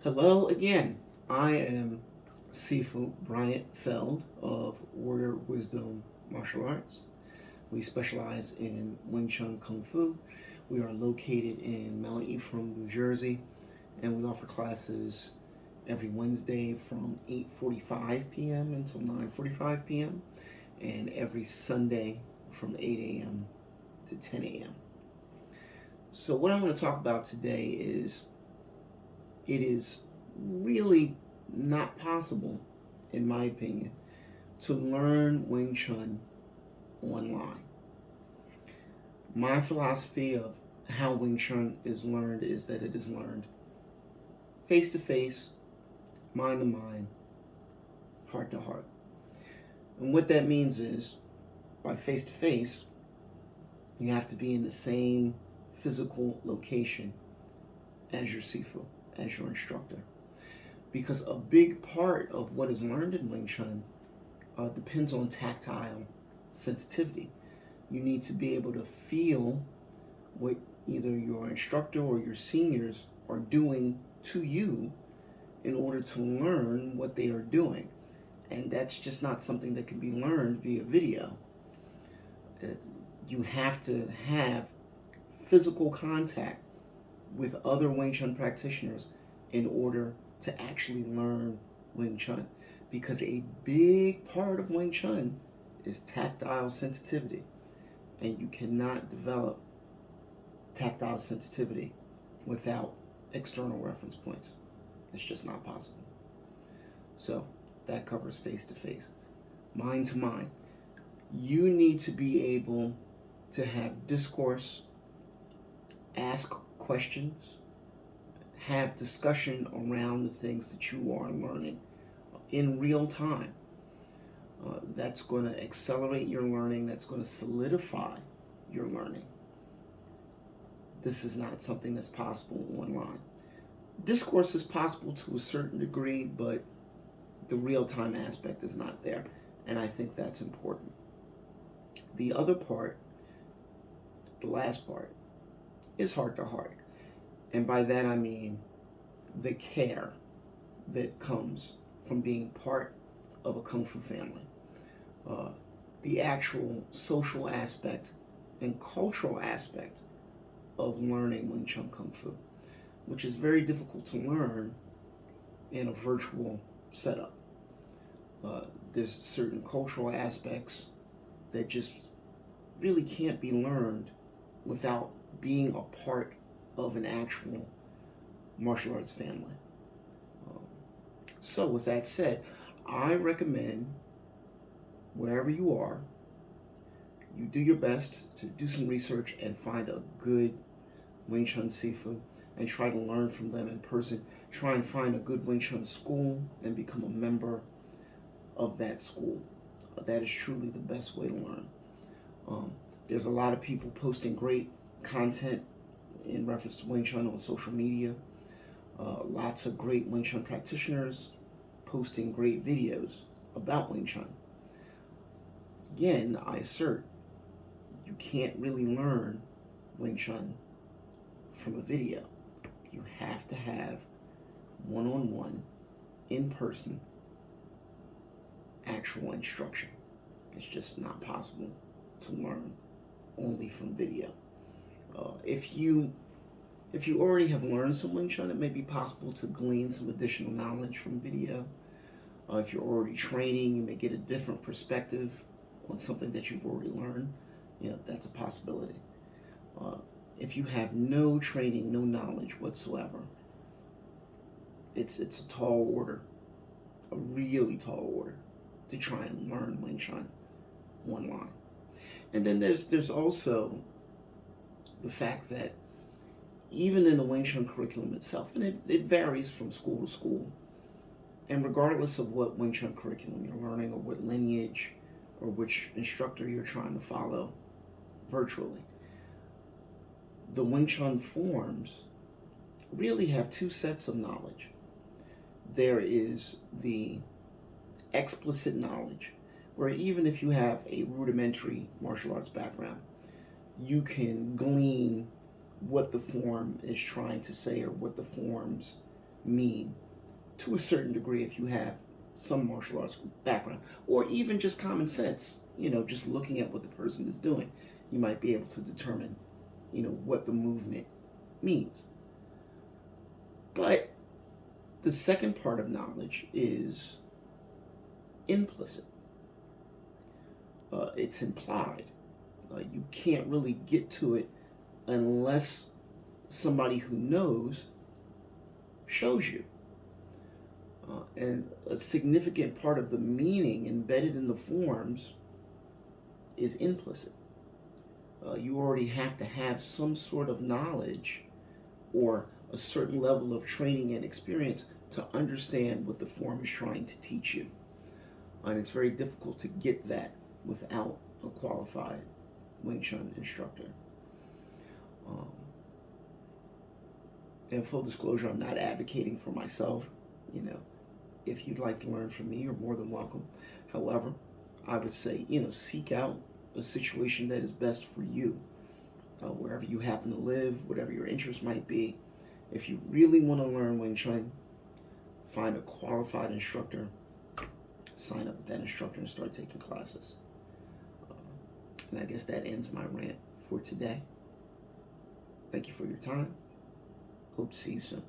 Hello again. I am Sifu Bryant Feld of Warrior Wisdom Martial Arts. We specialize in Wing Chun Kung Fu. We are located in Mount Ephraim, New Jersey, and we offer classes every Wednesday from 8:45 p.m. until 9:45 p.m. and every Sunday from 8 a.m. to 10 a.m. So what I'm going to talk about today is it is really not possible, in my opinion, to learn Wing Chun online. My philosophy of how Wing Chun is learned is that it is learned face to face, mind to mind, heart to heart. And what that means is, by face to face, you have to be in the same physical location as your Sifu, as your instructor. Because a big part of what is learned in Wing Chun depends on tactile sensitivity. You need to be able to feel what either your instructor or your seniors are doing to you in order to learn what they are doing. And that's just not something that can be learned via video. Uh, You have to have physical contact with other Wing Chun practitioners in order to actually learn Wing Chun. Because a big part of Wing Chun is tactile sensitivity. And you cannot develop tactile sensitivity without external reference points. It's just not possible. So that covers face to face. Mind to mind. You need to be able to have discourse, ask questions, have discussion around the things that you are learning in real time. That's going to accelerate your learning, that's going to solidify your learning. This is not something that's possible online. Discourse is possible to a certain degree, but the real time aspect is not there, and I think that's important. The other part, the last part, is heart to heart. And by that I mean the care that comes from being part of a Kung Fu family. Uh, the actual social aspect and cultural aspect of learning Wing Chun Kung Fu, which is very difficult to learn in a virtual setup. There's certain cultural aspects that just really can't be learned without being a part of an actual martial arts family. Um, so, with that said, I recommend wherever you are, you do your best to do some research and find a good Wing Chun Sifu and try to learn from them in person. Try and find a good Wing Chun school and become a member of that school. That is truly the best way to learn. Um, there's a lot of people posting great content in reference to Wing Chun on social media. Lots of great Wing Chun practitioners posting great videos about Wing Chun. Again, I assert, you can't really learn Wing Chun from a video. You have to have one on one, in person, actual instruction. It's just not possible to learn only from video. If you already have learned some Wing Chun, it may be possible to glean some additional knowledge from video. If you're already training, you may get a different perspective on something that you've already learned. That's a possibility. Uh, if you have no training, no knowledge whatsoever, it's a tall order, a really tall order, to try and learn Wing Chun online. And then there's also the fact that even in the Wing Chun curriculum itself, and it varies from school to school, and regardless of what Wing Chun curriculum you're learning or what lineage or which instructor you're trying to follow virtually, the Wing Chun forms really have two sets of knowledge. There is the explicit knowledge, where even if you have a rudimentary martial arts background, you can glean what the form is trying to say or what the form's mean to a certain degree if you have some martial arts background, or even just common sense. Just looking at what the person is doing, you might be able to determine, what the movement means. But the second part of knowledge is implicit. It's implied. You can't really get to it unless somebody who knows shows you. And a significant part of the meaning embedded in the forms is implicit. You already have to have some sort of knowledge or a certain level of training and experience to understand what the form is trying to teach you. And it's very difficult to get that without a qualified Wing Chun instructor. And full disclosure, I'm not advocating for myself. If you'd like to learn from me, you're more than welcome. However, I would say, seek out a situation that is best for you, wherever you happen to live, whatever your interest might be. If you really want to learn Wing Chun, find a qualified instructor, sign up with that instructor, and start taking classes. And I guess that ends my rant for today. Thank you for your time. Hope to see you soon.